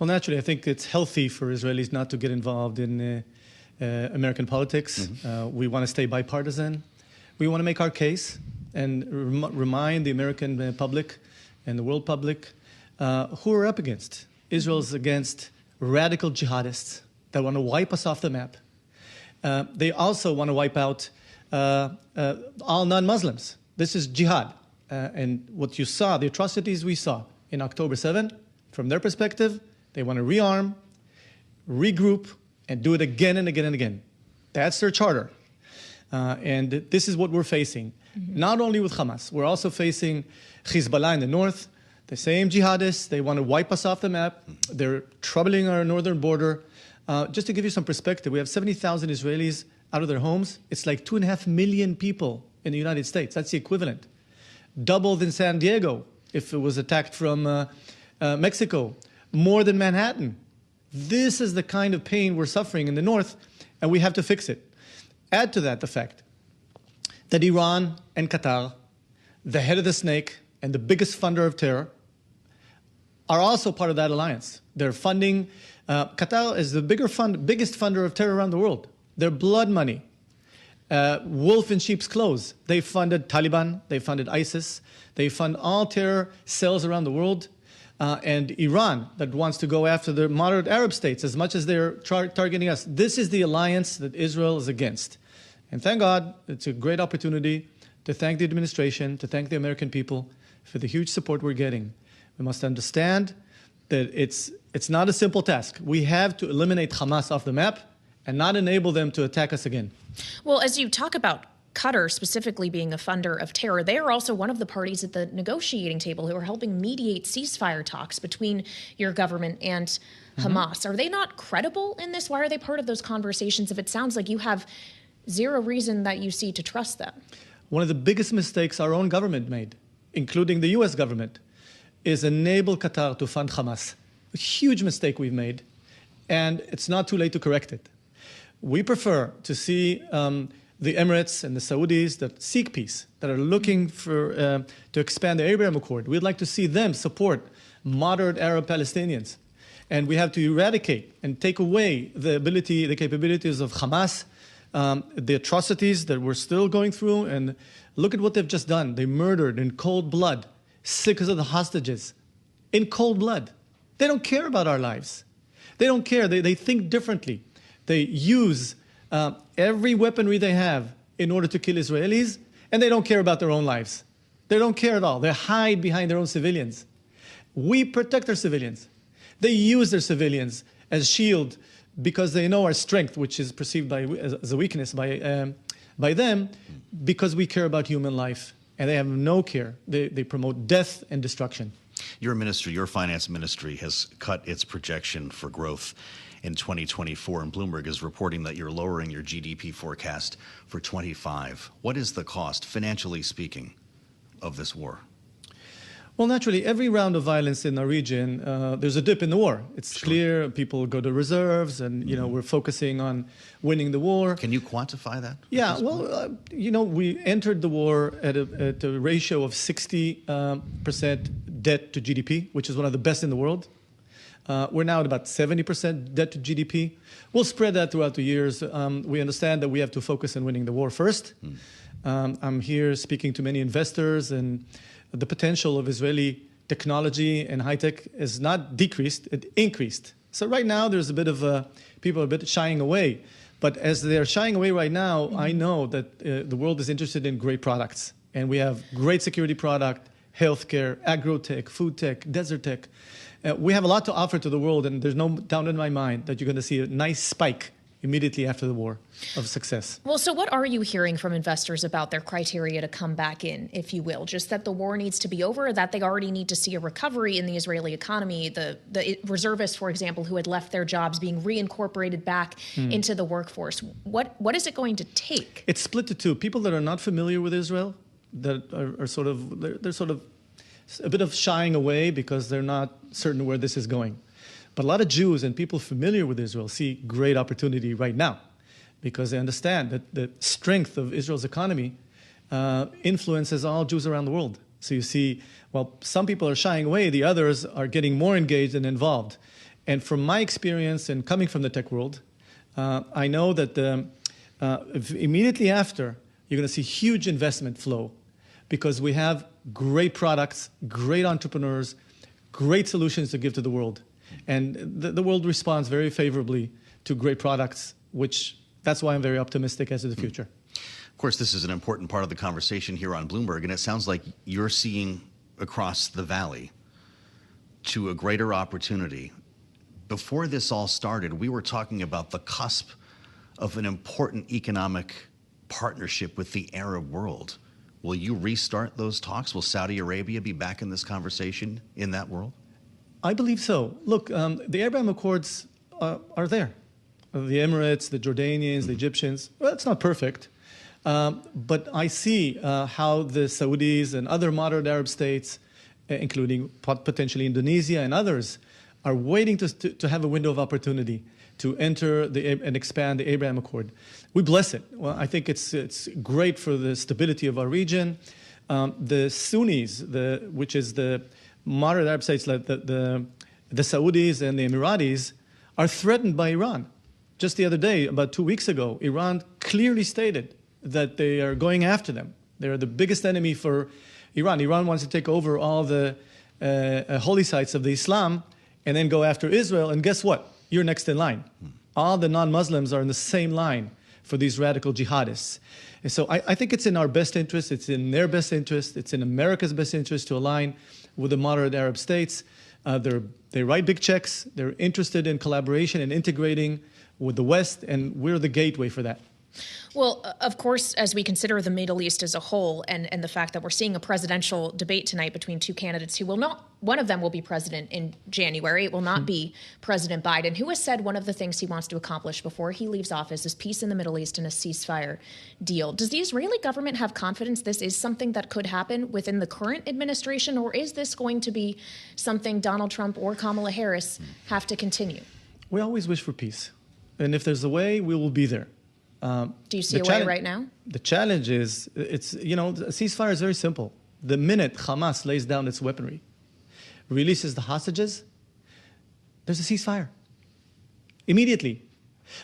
Well, naturally, I think it's healthy for Israelis not to get involved in American politics. We want to stay bipartisan. We want to make our case and remind the American public and the world public who we're up against. Israel's against radical jihadists that want to wipe us off the map. They also want to wipe out all non-Muslims. This is jihad. And what you saw, the atrocities we saw in October 7, from their perspective, they want to rearm, regroup, and do it again and again and again. That's their charter. And this is what we're facing. Not only with Hamas, we're also facing Hezbollah in the north, the same jihadists. They want to wipe us off the map. They're troubling our northern border. Just to give you some perspective, we have 70,000 Israelis out of their homes. It's like 2.5 million people in the United States. That's the equivalent. Double than San Diego if it was attacked from Mexico. More than Manhattan. This is the kind of pain we're suffering in the north, and we have to fix it. Add to that the fact that Iran and Qatar, the head of the snake and the biggest funder of terror, are also part of that alliance. They're funding, Qatar is the biggest funder of terror around the world. Their blood money, wolf in sheep's clothes. They funded Taliban, they funded ISIS, they fund all terror cells around the world. And Iran, that wants to go after the moderate Arab states as much as they're targeting us. This is the alliance that Israel is against. And thank God, it's a great opportunity to thank the administration, to thank the American people for the huge support we're getting. We must understand that it's not a simple task. We have to eliminate Hamas off the map and not enable them to attack us again. Well, as you talk about Qatar specifically being a funder of terror, they are also one of the parties at the negotiating table who are helping mediate ceasefire talks between your government and Hamas. Are they not credible in this? Why are they part of those conversations if it sounds like you have zero reason that you see to trust them? One of the biggest mistakes our own government made, including the U.S. government, is enable Qatar to fund Hamas. A huge mistake we've made, and it's not too late to correct it. We prefer to see the Emirates and the Saudis that seek peace, that are looking for to expand the Abraham Accord. We'd like to see them support moderate Arab Palestinians. And we have to eradicate and take away the capabilities of Hamas, the atrocities that we're still going through. And look at what they've just done. They murdered in cold blood 6 of the hostages in cold blood. They don't care about our lives. They don't care. They think differently. They use every weaponry they have in order to kill Israelis, and they don't care about their own lives. They don't care at all. They hide behind their own civilians. We protect our civilians. They use their civilians as shield because they know our strength, which is perceived as a weakness by them, because we care about human life, and they have no care. They promote death and destruction. Your ministry, your finance ministry, has cut its projection for growth in 2024, and Bloomberg is reporting that you're lowering your GDP forecast for 25. What is the cost, financially speaking, of this war? Well, naturally, every round of violence in our region, there's a dip in the war. It's clear people go to reserves, and we're focusing on winning the war. Can you quantify that? Yeah, well, we entered the war at a ratio of 60% debt to GDP, which is one of the best in the world. We're now at about 70% debt to GDP. We'll spread that throughout the years. We understand that we have to focus on winning the war first. I'm here speaking to many investors, and the potential of Israeli technology and high-tech is not decreased, it increased. So right now there's a bit of, people are a bit shying away. But as they're shying away right now, I know that the world is interested in great products. And we have great security product, healthcare, agro-tech, food tech, desert tech. We have a lot to offer to the world, and there's no doubt in my mind that you're going to see a nice spike immediately after the war of success. Well, so what are you hearing from investors about their criteria to come back in, if you will? Just that the war needs to be over, or that they already need to see a recovery in the Israeli economy, the reservists, for example, who had left their jobs being reincorporated back into the workforce? What is it going to take? It's split to two. People that are not familiar with Israel, that are sort of, they're sort of a bit of shying away because they're not certain where this is going. But a lot of Jews and people familiar with Israel see great opportunity right now because they understand that the strength of Israel's economy influences all Jews around the world. So you see, while some people are shying away, the others are getting more engaged and involved. And from my experience and coming from the tech world, I know that immediately after, you're going to see huge investment flow because we have great products, great entrepreneurs, great solutions to give to the world. And the world responds very favorably to great products, which that's why I'm very optimistic as to the future. Of course, this is an important part of the conversation here on Bloomberg, and it sounds like you're seeing across the valley to a greater opportunity. Before this all started, we were talking about the cusp of an important economic partnership with the Arab world. Will you restart those talks? Will Saudi Arabia be back in this conversation in that world? I believe so. Look, the Abraham Accords are there. The Emirates, the Jordanians, the Egyptians. Well, it's not perfect. But I see how the Saudis and other moderate Arab states, including potentially Indonesia and others, are waiting to have a window of opportunity to enter and expand the Abraham Accord. We bless it. Well, I think it's great for the stability of our region. The Sunnis, which is the moderate Arab states like the Saudis and the Emiratis, are threatened by Iran. Just the other day, about 2 weeks ago, Iran clearly stated that they are going after them. They're the biggest enemy for Iran. Iran wants to take over all the holy sites of the Islam and then go after Israel. And guess what? You're next in line. All the non-Muslims are in the same line for these radical jihadists. And so I think it's in our best interest. It's in their best interest. It's in America's best interest to align with the moderate Arab states. They write big checks. They're interested in collaboration and integrating with the West, and we're the gateway for that. Well, of course, as we consider the Middle East as a whole and the fact that we're seeing a presidential debate tonight between two candidates who will not, one of them will be president in January. It will not be President Biden, who has said one of the things he wants to accomplish before he leaves office is peace in the Middle East and a ceasefire deal. Does the Israeli government have confidence this is something that could happen within the current administration, or is this going to be something Donald Trump or Kamala Harris have to continue? We always wish for peace. And if there's a way, we will be there. Do you see a way right now? The challenge is, a ceasefire is very simple. The minute Hamas lays down its weaponry, releases the hostages, there's a ceasefire. Immediately.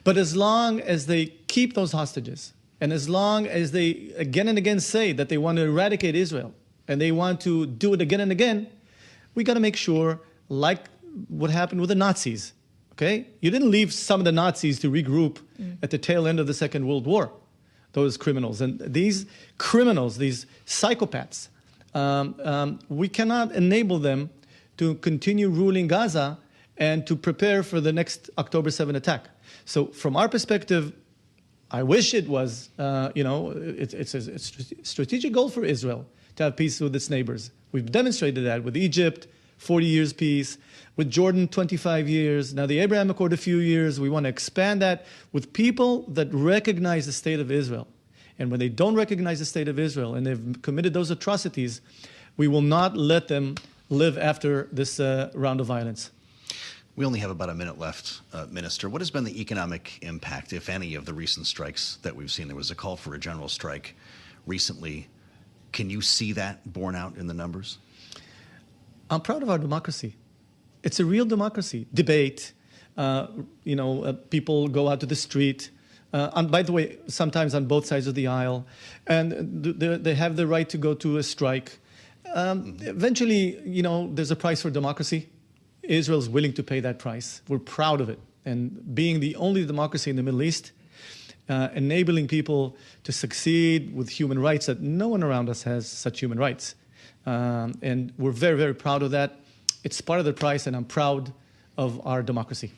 But as long as they keep those hostages, and as long as they again and again say that they want to eradicate Israel, and they want to do it again and again, we got to make sure, like what happened with the Nazis, okay? You didn't leave some of the Nazis to regroup at the tail end of the Second World War, those criminals. And these criminals, these psychopaths, we cannot enable them to continue ruling Gaza and to prepare for the next October 7 attack. So from our perspective, I wish it was, it's a strategic goal for Israel to have peace with its neighbors. We've demonstrated that with Egypt, 40 years peace, with Jordan, 25 years, now the Abraham Accord, a few years. We want to expand that with people that recognize the state of Israel. And when they don't recognize the state of Israel and they've committed those atrocities, we will not let them live after this round of violence. We only have about a minute left, Minister. What has been the economic impact, if any, of the recent strikes that we've seen? There was a call for a general strike recently. Can you see that borne out in the numbers? I'm proud of our democracy. It's a real democracy. Debate, people go out to the street. And by the way, sometimes on both sides of the aisle. And they have the right to go to a strike. Eventually, there's a price for democracy. Israel is willing to pay that price. We're proud of it. And being the only democracy in the Middle East, enabling people to succeed with human rights that no one around us has such human rights. And we're very, very proud of that. It's part of the price, and I'm proud of our democracy.